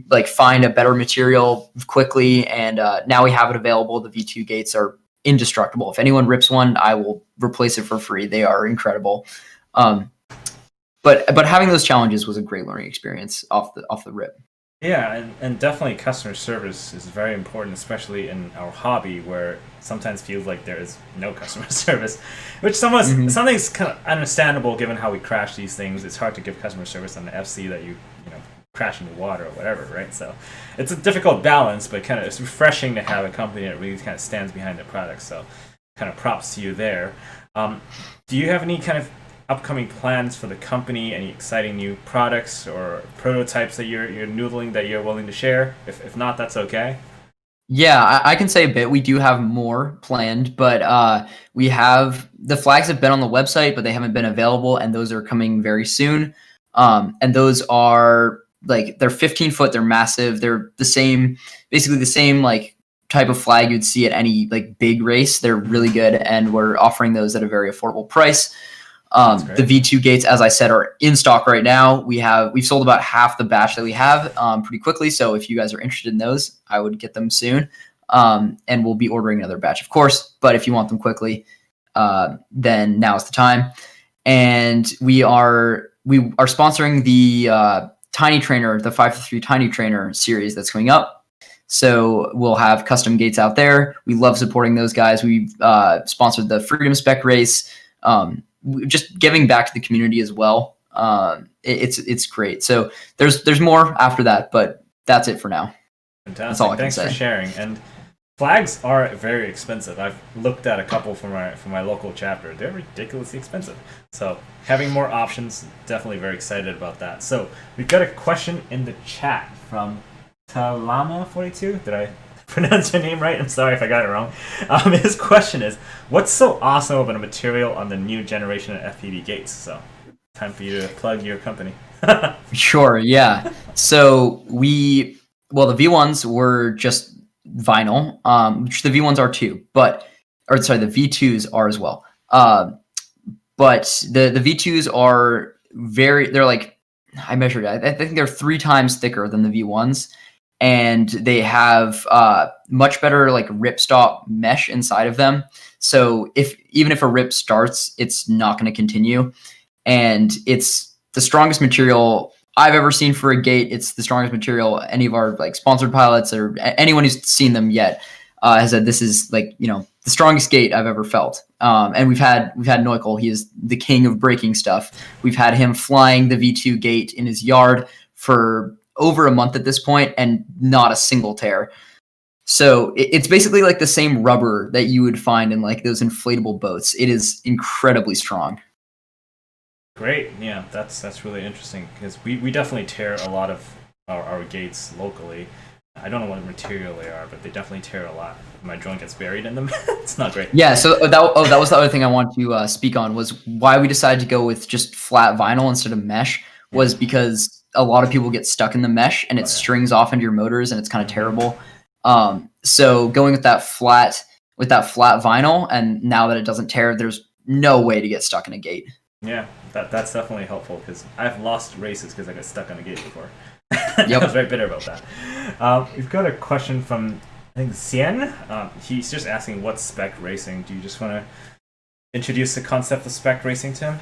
Speaker 2: like find a better material quickly. And now we have it available. The V2 gates are indestructible. If anyone rips one, I will replace it for free. They are incredible. But having those challenges was a great learning experience off the rip.
Speaker 1: Yeah, and definitely customer service is very important, especially in our hobby, where sometimes feels like there is no customer service, which something's kind of understandable given how we crash these things. It's hard to give customer service on the FC that you crash into water or whatever, right? So it's a difficult balance, but kind of it's refreshing to have a company that really kind of stands behind the product. So kind of props to you there. Do you have any kind of upcoming plans for the company? Any exciting new products or prototypes that you're noodling that you're willing to share? If not, that's okay.
Speaker 2: Yeah, I can say a bit. We do have more planned, but we have the flags have been on the website, but they haven't been available, and those are coming very soon. And those are like, they're 15 foot, they're massive, they're basically the same like type of flag you'd see at any like big race. They're really good, and we're offering those at a very affordable price. The V2 gates, as I said, are in stock right now. We've sold about half the batch that we have pretty quickly. So if you guys are interested in those, I would get them soon. And we'll be ordering another batch, of course. But if you want them quickly, then now is the time. And we are sponsoring the Tiny Trainer, the 5-3 Tiny Trainer series that's coming up. So we'll have custom gates out there. We love supporting those guys. We've sponsored the Freedom Spec race. Just giving back to the community as well. It's great. So there's more after that, but that's it for now.
Speaker 1: Fantastic.
Speaker 2: That's all I can
Speaker 1: Thanks
Speaker 2: say.
Speaker 1: for sharing. And flags are very expensive. I've looked at a couple from my local chapter. They're ridiculously expensive. So having more options, definitely very excited about that. So we've got a question in the chat from Talama42. Did I pronounce your name right? I'm sorry if I got it wrong. His question is, what's so awesome about a material on the new generation of FPV Gates? So time for you to plug your company.
Speaker 2: Sure, yeah. So the V1s were just vinyl, which the V1s are too, the V2s are as well. But the V2s are they're like I measured it. I think they're 3 times thicker than the V1s, and they have much better like ripstop mesh inside of them. So even if a rip starts, it's not going to continue, and it's the strongest material I've ever seen for a gate. It's the strongest material any of our like sponsored pilots or anyone who's seen them yet has said this is like, you know, the strongest gate I've ever felt. And we've had Neukel. He is the king of breaking stuff. We've had him flying the V2 gate in his yard for over a month at this point and not a single tear. So it's basically like the same rubber that you would find in like those inflatable boats. It is incredibly strong.
Speaker 1: Great. Yeah, that's really interesting because we definitely tear a lot of our gates locally. I don't know what material they are, but they definitely tear a lot. My drone gets buried in them. It's not great.
Speaker 2: Yeah, so that was the other thing I wanted to speak on, was why we decided to go with just flat vinyl instead of mesh, was because a lot of people get stuck in the mesh and it strings off into your motors and it's kind of terrible. So going with that flat vinyl, and now that it doesn't tear, there's no way to get stuck in a gate.
Speaker 1: Yeah, that's definitely helpful because I've lost races because I got stuck on a gate before.
Speaker 2: Yep.
Speaker 1: I was very bitter about that. We've got a question from, I think, Sien. He's just asking, what's Spec Racing? Do you just want to introduce the concept of Spec Racing to him?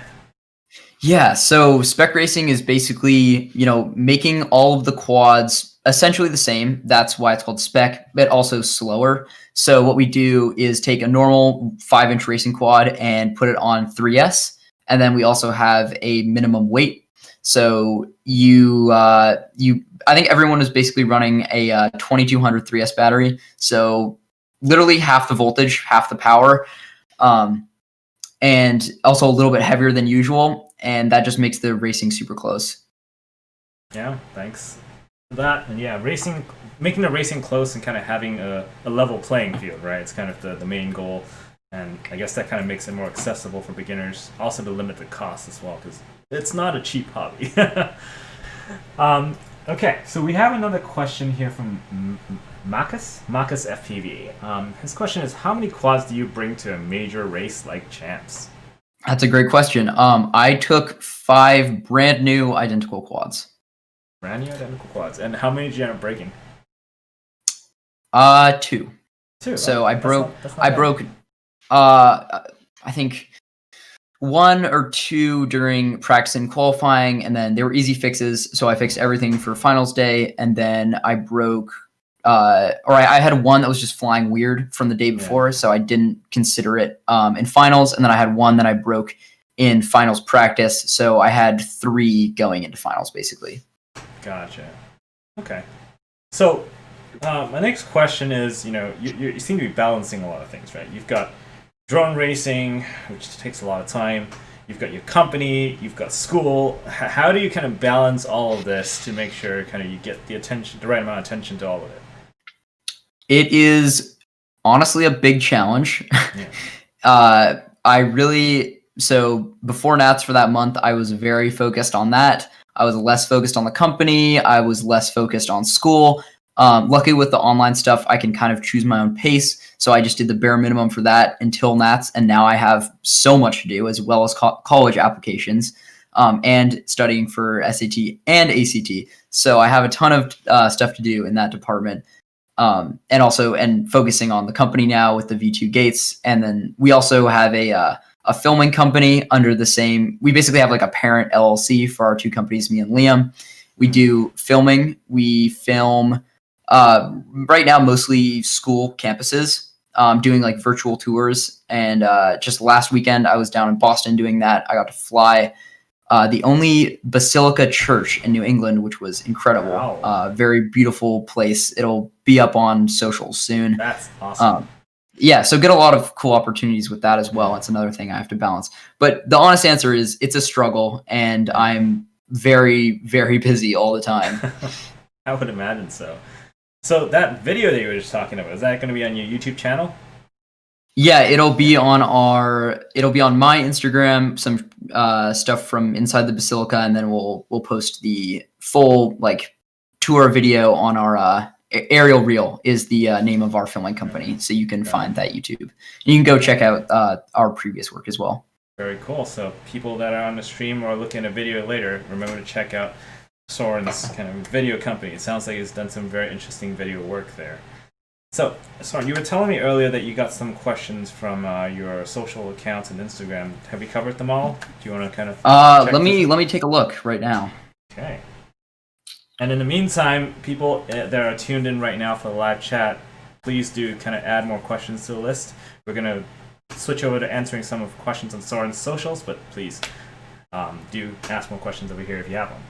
Speaker 2: Yeah, so Spec Racing is basically, you know, making all of the quads essentially the same. That's why it's called Spec, but also slower. So what we do is take a normal 5-inch racing quad and put it on 3S, and then we also have a minimum weight. So I think everyone is basically running a 2200 3S battery. So literally half the voltage, half the power, and also a little bit heavier than usual. And that just makes the racing super close.
Speaker 1: Yeah, thanks for that. And yeah, making the racing close and kind of having a level playing field, right? It's kind of the main goal. And I guess that kind of makes it more accessible for beginners. Also to limit the cost as well, because it's not a cheap hobby. Okay, so we have another question here from Marcus FPV. His question is, how many quads do you bring to a major race like Champs?
Speaker 2: That's a great question. I took 5 brand new identical quads.
Speaker 1: Brand new identical quads. And how many did you end up breaking?
Speaker 2: 2.
Speaker 1: 2.
Speaker 2: So
Speaker 1: oh,
Speaker 2: I broke.
Speaker 1: that's not
Speaker 2: I
Speaker 1: bad.
Speaker 2: broke. I think 1 or 2 during practice and qualifying, and then they were easy fixes. So I fixed everything for finals day, and then I broke. I had 1 that was just flying weird from the day before, so I didn't consider it in finals, and then I had 1 that I broke in finals practice. So I had 3 going into finals, basically.
Speaker 1: Gotcha. Okay. So my next question is, you seem to be balancing a lot of things, right? You've got drone racing, which takes a lot of time. You've got your company, you've got school. How do you kind of balance all of this to make sure kind of you get the right amount of attention to all of it?
Speaker 2: It is honestly a big challenge.
Speaker 1: Yeah.
Speaker 2: So before Nats for that month, I was very focused on that. I was less focused on the company. I was less focused on school. Luckily with the online stuff, I can kind of choose my own pace. So I just did the bare minimum for that until Nats. And now I have so much to do, as well as college applications and studying for SAT and ACT. So I have a ton of stuff to do in that department. And focusing on the company now with the V2 Gates. And then we also have a filming company under the same, we basically have like a parent LLC for our 2 companies, me and Liam. We do filming. We film right now mostly school campuses, doing like virtual tours. And just last weekend I was down in Boston doing that. I got to fly the only Basilica church in New England, which was incredible.
Speaker 1: Wow.
Speaker 2: Very beautiful place. It'll be up on socials soon.
Speaker 1: That's awesome.
Speaker 2: Yeah, so get a lot of cool opportunities with that as well. It's another thing I have to balance. But the honest answer is it's a struggle, and I'm very, very busy all the time.
Speaker 1: I would imagine so. So that video that you were just talking about, is that going to be on your YouTube channel?
Speaker 2: Yeah, it'll be on my Instagram, some stuff from inside the Basilica, and then we'll post the full like tour video on our Aerial Reel is the name of our filming company, so you can find that YouTube. You can go check out our previous work as well.
Speaker 1: Very cool. So people that are on the stream or looking at a video later, remember to check out Soren's kind of video company. It sounds like he's done some very interesting video work there. So, Soren, you were telling me earlier that you got some questions from your social accounts and Instagram. Have you covered them all? Do you want to kind of
Speaker 2: let me take a look right now.
Speaker 1: Okay. And in the meantime, people that are tuned in right now for the live chat, please do kind of add more questions to the list. We're going to switch over to answering some of the questions on Soren's socials, but please do ask more questions over here if you have them.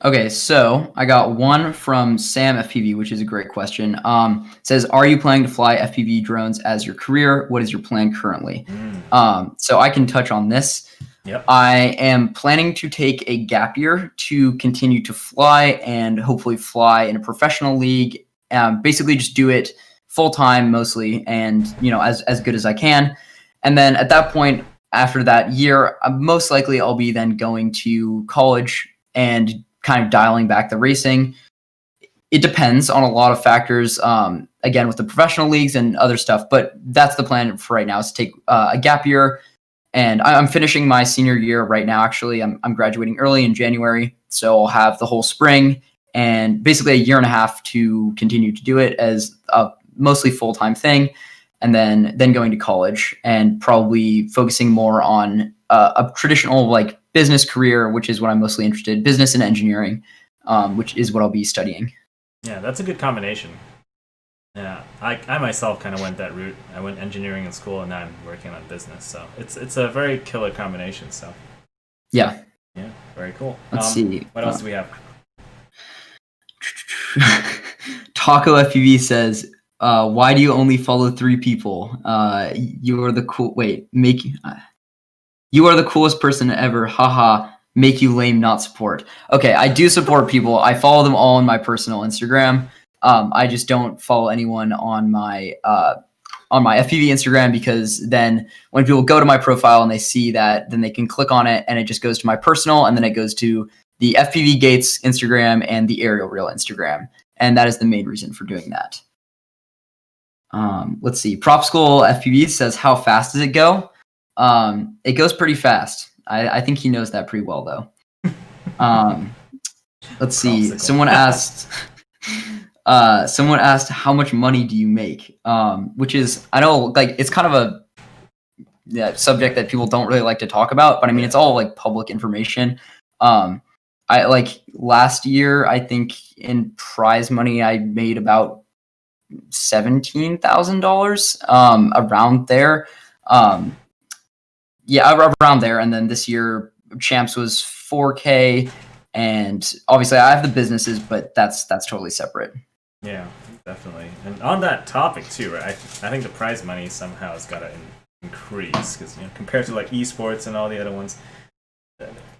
Speaker 2: Okay, so I got one from Sam FPV, which is a great question. It says, are you planning to fly FPV drones as your career? What is your plan currently? So I can touch on this.
Speaker 1: Yep.
Speaker 2: I am planning to take a gap year to continue to fly and hopefully fly in a professional league. Basically just do it full time mostly, and as good as I can. And then at that point, after that year, most likely I'll be then going to college and kind of dialing back the racing. It depends on a lot of factors, again, with the professional leagues and other stuff, but that's the plan for right now, is to take a gap year. And I'm finishing my senior year right now, actually. I'm graduating early in January, so I'll have the whole spring and basically a year and a half to continue to do it as a mostly full-time thing, and then going to college and probably focusing more on a traditional like business career, which is what I'm mostly interested in, business and engineering, which is what I'll be studying.
Speaker 1: Yeah, that's a good combination. Yeah, I myself kind of went that route. I went engineering in school, and now I'm working on business. So it's a very killer combination. So
Speaker 2: yeah,
Speaker 1: very cool.
Speaker 2: Let's see.
Speaker 1: What else do we have?
Speaker 2: Taco FPV says, why do you only follow 3 people? You are the cool. Wait, you are the coolest person ever. Haha. Make you lame, not support. Okay, I do support people. I follow them all on my personal Instagram. I just don't follow anyone on my FPV Instagram, because then when people go to my profile and they see that, then they can click on it and it just goes to my personal, and then it goes to the FPV Gates Instagram and the Aerial Reel Instagram. And that is the main reason for doing that. Let's see. Prop School FPV says, how fast does it go? It goes pretty fast. I think he knows that pretty well, though. Let's see. Someone asked, how much money do you make? Which is, I know, like, it's kind of a subject that people don't really like to talk about, but I mean, it's all like public information. I like last year, I think in prize money, I made about $17,000, around there. Around there. And then this year, Champs was $4K, and obviously I have the businesses, but that's totally separate.
Speaker 1: Yeah, definitely. And on that topic too, right? I think the prize money somehow has got to increase, because compared to like esports and all the other ones,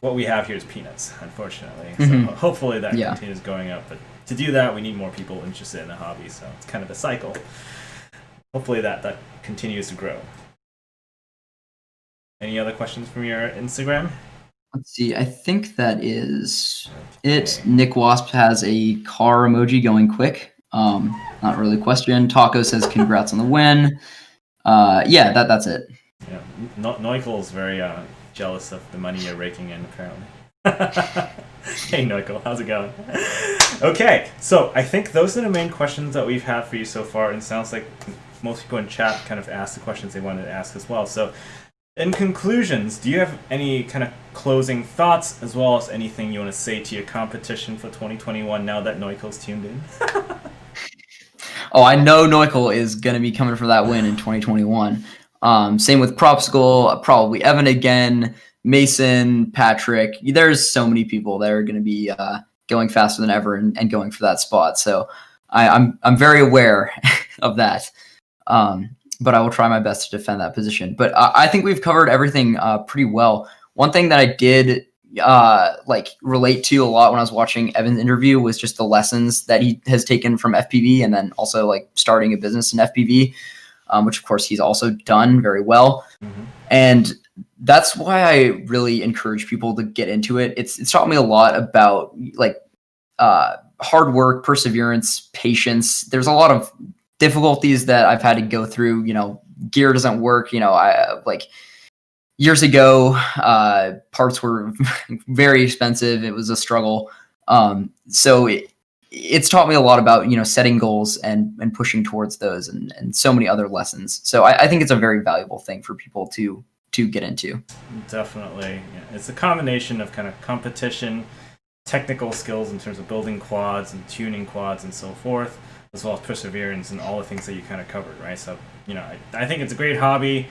Speaker 1: what we have here is peanuts, unfortunately. So hopefully that continues going up. But to do that, we need more people interested in the hobby. So it's kind of a cycle. Hopefully that continues to grow. Any other questions from your Instagram?
Speaker 2: Let's see. I think that is it. Nick Wasp has a car emoji going quick. Not really a question. Taco says congrats on the win. That's it. Yeah,
Speaker 1: Neukel's very jealous of the money you're raking in, apparently. Hey Neukel, how's it going? Okay, so I think those are the main questions that we've had for you so far, and it sounds like most people in chat kind of asked the questions they wanted to ask as well. So in conclusions, do you have any kind of closing thoughts, as well as anything you want to say to your competition for 2021 now that Neukel's tuned in?
Speaker 2: Oh, I know Neukel is going to be coming for that win in 2021. Same with Prop School, probably Evan again, Mason, Patrick. There's so many people that are going to be going faster than ever and going for that spot. So I'm very aware of that. But I will try my best to defend that position. But I think we've covered everything pretty well. One thing that I did relate to a lot when I was watching Evan's interview was just the lessons that he has taken from FPV, and then also like starting a business in FPV, which of course he's also done very well. And that's why I really encourage people to get into it. It's taught me a lot about hard work, perseverance, patience. There's a lot of difficulties that I've had to go through. Gear doesn't work. years ago, parts were very expensive. It was a struggle. So it's taught me a lot about, setting goals and pushing towards those and so many other lessons. So I think it's a very valuable thing for people to get into.
Speaker 1: Definitely. Yeah. It's a combination of kind of competition, technical skills in terms of building quads and tuning quads and so forth, as well as perseverance and all the things that you kind of covered, right? So, I think it's a great hobby.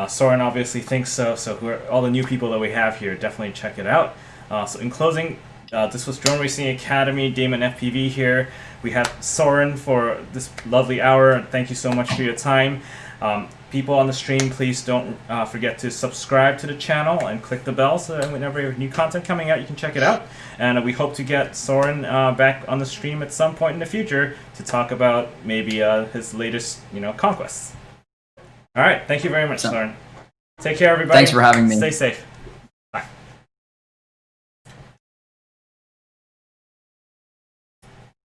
Speaker 1: Soren obviously thinks so. So all the new people that we have here, definitely check it out. So in closing, this was Drone Racing Academy, Damon FPV here. We have Soren for this lovely hour. Thank you so much for your time. People on the stream, please don't forget to subscribe to the channel and click the bell so that whenever you have new content coming out, you can check it out. And we hope to get Soren back on the stream at some point in the future to talk about maybe his latest, conquests. All right. Thank you very much, Soren. Take care, everybody.
Speaker 2: Thanks for having me.
Speaker 1: Stay safe.